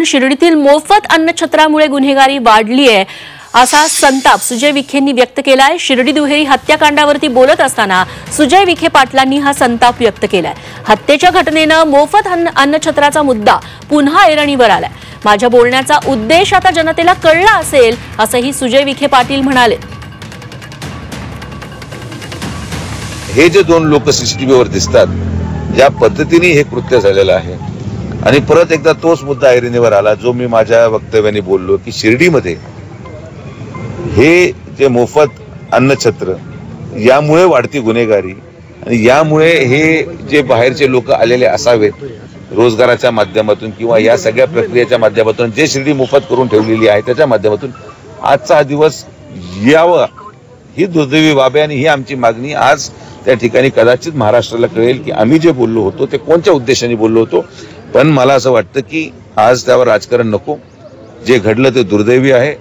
शिर्डीतील मोफत अन्नछत्रामुळे गुन्हेगारी वाढली आहे असा संताप सुजय विखेंनी व्यक्त केलाय। शिर्डी दुहेरी हत्याकांडावरती बोलत असताना सुजय विखे पाटलांनी हा संताप व्यक्त केलाय। हत्येच्या घटनेनं मोफत अन्नछत्राचा मुद्दा पुन्हा ऐरणीवर आलाय। माझ्या बोलण्याचा उद्देश आता जनतेला कळला असेल असंही सुजय विखे पाटील म्हणाले। हे जे दोन लोक सीसीटीव्हीवर दिसतात या पद्धतीने हे कृत्य झालेलं आहे आणि परत एकदा तोच मुद्दा ऐरणीवर आला जो मी माझ्या वक्तव्याने बोललो की शिर्डीमध्ये हे जे मोफत अन्नछत्र यामुळे वाढती गुन्हेगारी आणि यामुळे हे जे बाहेरचे लोक आलेले असावेत रोजगाराच्या माध्यमातून किंवा या सगळ्या प्रक्रियेच्या माध्यमातून जे शिर्डी मोफत करून ठेवलेली आहे त्याच्या माध्यमातून आजचा हा दिवस यावा ही दुर्दैवी बाब आहे आणि ही आमची मागणी आज त्या ठिकाणी कदाचित महाराष्ट्राला कळेल की आम्ही जे बोललो होतो ते कोणत्या उद्देशाने बोललो होतो। पण मला असं वाटतं की आज त्यावर राजकारण नको, जे घडलं ते दुर्दैवी आहे।